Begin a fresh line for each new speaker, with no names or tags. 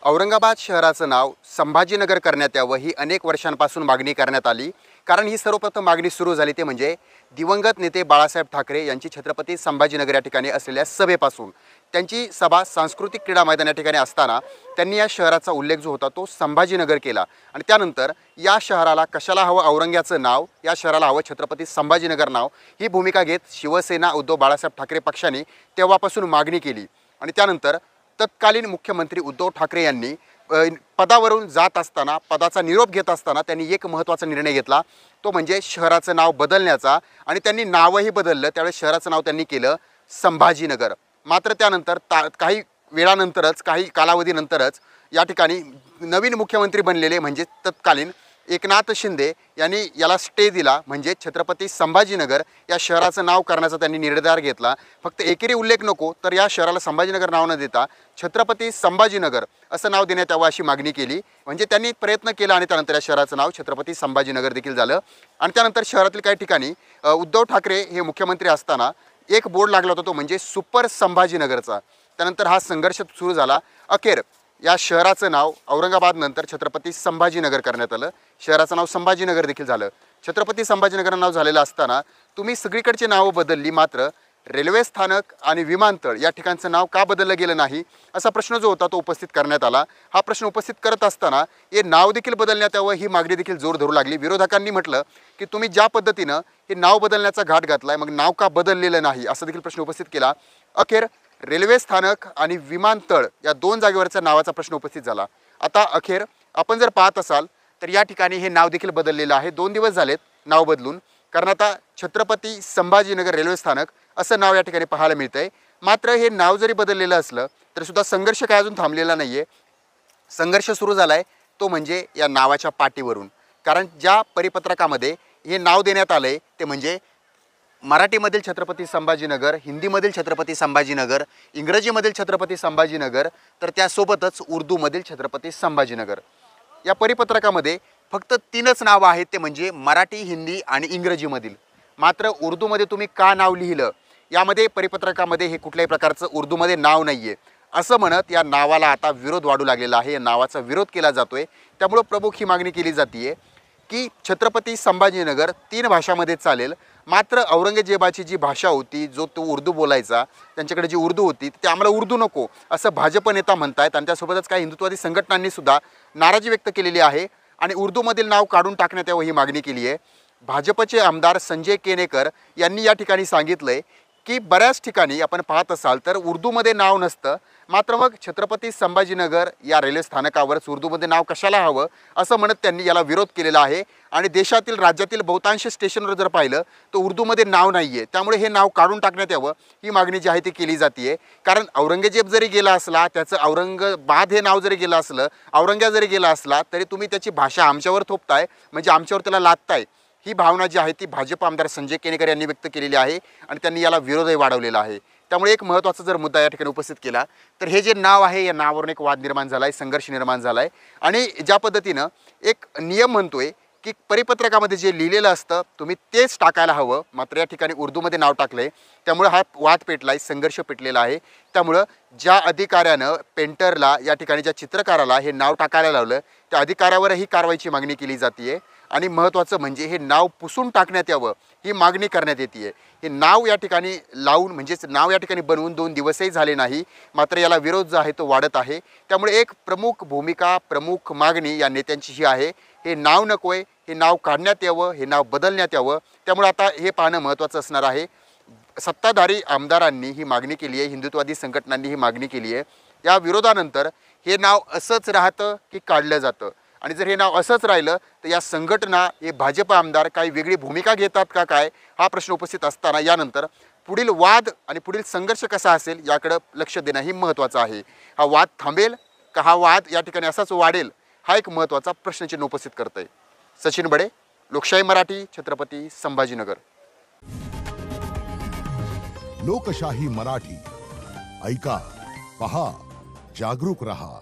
औरंगाबाद शहराचं नाव संभाजीनगर करण्यात यावं ही अनेक वर्षांपासून मागणी करण्यात आली। कारण ही सर्वप्रथम मागणी सुरू झाली ते म्हणजे दिवंगत नेते बाळासाहेब ठाकरे यांची छत्रपती संभाजीनगर या ठिकाणी असलेल्या सभेपासून। त्यांची सभा सांस्कृतिक क्रीडा मैदान या ठिकाणी असताना त्यांनी या शहराचा उल्लेख जो होता तो संभाजीनगर केला आणि त्यानंतर या शहराला कशाला हवं औरंग्याचं नाव, या शहराला हवं छत्रपती संभाजीनगर नाव, ही भूमिका घेत शिवसेना उद्धव बाळासाहेब ठाकरे पक्षाने तेव्हापासून मागणी केली। आणि त्यानंतर तत्कालीन मुख्यमंत्री उद्धव ठाकरे यांनी पदावरून जात असताना, पदाचा निरोप घेत असताना त्यांनी एक महत्त्वाचा निर्णय घेतला, तो म्हणजे शहराचं नाव बदलण्याचा। आणि त्यांनी नावही बदललं, त्यावेळेस शहराचं नाव त्यांनी केलं संभाजीनगर। मात्र त्यानंतर काही वेळानंतरच, काही कालावधीनंतरच या ठिकाणी नवीन मुख्यमंत्री बनलेले म्हणजे तत्कालीन एकनाथ शिंदे यांनी याला स्टे दिला, म्हणजे छत्रपती संभाजीनगर या शहराचं नाव करण्याचा त्यांनी निर्धार घेतला। फक्त एकेरी उल्लेख नको, तर या शहराला संभाजीनगर नाव न देता छत्रपती संभाजीनगर असं नाव देण्यात यावं अशी मागणी केली। म्हणजे त्यांनी प्रयत्न केला आणि त्यानंतर या शहराचं नाव छत्रपती संभाजीनगर देखील झालं। आणि त्यानंतर शहरातील काही ठिकाणी उद्धव ठाकरे हे मुख्यमंत्री असताना एक बोर्ड लागला होता, तो म्हणजे सुपर संभाजीनगरचा। त्यानंतर हा संघर्ष सुरू झाला। अखेर या शहराचं नाव औरंगाबाद नंतर छत्रपती संभाजीनगर करण्यात आलं। शहराचं नाव संभाजीनगर देखील झालं। छत्रपती संभाजीनगर नाव झालेलं असताना तुम्ही सगळीकडची नावं बदलली, मात्र रेल्वे स्थानक आणि विमानतळ या ठिकाणचं नाव का बदललं गेलं नाही असा प्रश्न जो होता तो उपस्थित करण्यात आला। हा प्रश्न उपस्थित करत असताना हे नाव देखील बदलण्यात यावं ही मागणी देखील जोर धरू लागली। विरोधकांनी म्हटलं की तुम्ही ज्या पद्धतीनं हे नाव बदलण्याचा घाट घातलाय, मग नाव का बदललेलं नाही असा देखील प्रश्न उपस्थित केला। अखेर रेल्वे स्थानक आणि विमानतळ या दोन जागेवरच्या नावाचा प्रश्न उपस्थित झाला। आता अखेर आपण जर पाहत असाल तर या ठिकाणी हे नाव देखील बदललेलं आहे। 2 दिवस झालेत नाव बदलून, कारण आता छत्रपती संभाजीनगर रेल्वे स्थानक असं नाव या ठिकाणी पाहायला मिळतंय। मात्र हे नाव जरी बदललेलं असलं तरी सुद्धा संघर्ष काय अजून थांबलेला नाहीये। संघर्ष सुरू झालाय तो म्हणजे या नावाच्या पाठीवरून। कारण ज्या परिपत्रकामध्ये हे नाव देण्यात आलंय ते म्हणजे मराठीमधील छत्रपती संभाजीनगर, हिंदीमधील छत्रपती संभाजीनगर, इंग्रजीमधील छत्रपती संभाजीनगर, तर त्यासोबतच उर्दूमधील छत्रपती संभाजीनगर। या परिपत्रकामध्ये फक्त 3च नावं आहेत, ते म्हणजे मराठी, हिंदी आणि इंग्रजीमधील। मात्र उर्दूमध्ये तुम्ही का नाव लिहिलं, यामध्ये परिपत्रकामध्ये हे कुठल्याही प्रकारचं उर्दूमध्ये नाव नाही आहे असं म्हणत या नावाला आता विरोध वाढू लागलेला आहे। या नावाचा विरोध केला जातोय। त्यामुळे प्रमुख ही मागणी केली जाते की छत्रपती संभाजीनगर 3 भाषांमध्ये चालेल, मात्र औरंगजेबाची जी भाषा होती, जो तो उर्दू बोलायचा, त्यांच्याकडे जी उर्दू होती ते आम्हाला उर्दू नको असं भाजप नेता म्हणतायत। आणि त्यासोबतच काही हिंदुत्ववादी संघटनांनी सुद्धा नाराजी व्यक्त केलेली आहे आणि उर्दूमधील नाव काढून टाकण्यात यावं ही मागणी केली आहे। भाजपचे आमदार संजय केनेकर यांनी या ठिकाणी सांगितलंय की बऱ्याच ठिकाणी आपण पाहत असाल तर उर्दूमध्ये नाव नसतं, मात्र मग छत्रपती संभाजीनगर या रेल्वे स्थानकावरच उर्दूमध्ये नाव कशाला हवं असं म्हणत त्यांनी याला विरोध केलेला आहे। आणि देशातील, राज्यातील बहुतांश स्टेशनवर जर पाहिलं तर उर्दूमध्ये नाव नाही आहे, त्यामुळे हे नाव काढून टाकण्यात यावं ही मागणी जी आहे ती केली जाते। कारण औरंगजेब जरी गेला असला, त्याचं औरंगाबाद हे नाव जरी गेलं असलं, औरंग्या जरी गेला असला, तरी तुम्ही त्याची भाषा आमच्यावर थोपताय, म्हणजे आमच्यावर त्याला लादताय, ही भावना जी आहे ती भाजप आमदार संजय केनेकर यांनी व्यक्त केलेली आहे आणि त्यांनी याला विरोधही वाढवलेला आहे। त्यामुळे एक महत्त्वाचा जर मुद्दा या ठिकाणी उपस्थित केला तर हे जे नाव आहे या नावावरून एक वाद निर्माण झाला आहे, संघर्ष निर्माण झाला आहे। आणि ज्या पद्धतीनं एक नियम म्हणतोय की परिपत्रकामध्ये जे लिहिलेलं असतं तुम्ही तेच टाकायला हवं, मात्र या ठिकाणी उर्दूमध्ये नाव टाकलंय, त्यामुळे हा वाद पेटलाय, संघर्ष पेटलेला आहे। त्यामुळं ज्या अधिकाऱ्यानं पेंटरला, या ठिकाणी ज्या चित्रकाराला हे नाव टाकायला लावलं त्या अधिकाऱ्यावरही कारवाईची मागणी केली जाते। आणि महत्त्वाचं म्हणजे हे नाव पुसून टाकण्यात यावं ही मागणी करण्यात येते। हे नाव या ठिकाणी लावून, म्हणजेच नाव या ठिकाणी बनवून 2 दिवसही झाले नाही, मात्र याला विरोध जो आहे तो वाढत आहे। त्यामुळे एक प्रमुख भूमिका, प्रमुख मागणी या नेत्यांची ही आहे, हे नाव नकोय, हे नाव काढण्यात यावं, हे नाव बदलण्यात यावं। त्यामुळे आता हे पाहणं महत्त्वाचं असणार आहे। सत्ताधारी आमदारांनी ही मागणी केली आहे, हिंदुत्ववादी संघटनांनी ही मागणी केली आहे। या विरोधानंतर हे नाव असंच राहतं की काढलं जातं, आणि जर हे नाव असंच राहिलं तर या संघटना, हे भाजप आमदार काही वेगळी भूमिका घेतात का काय, हा प्रश्न उपस्थित असताना यानंतर पुढील वाद आणि पुढील संघर्ष कसा असेल याकडे लक्ष देणं ही महत्त्वाचं आहे। हा वाद थांबेल का, हा वाद या ठिकाणी असाच वाढेल, हा एक महत्त्वाचा प्रश्नचिन्ह उपस्थित करतंय। सचिन बडे, लोकशाही मराठी, छत्रपती संभाजीनगर।
लोकशाही मराठी, ऐका, पहा, जागरूक रहा।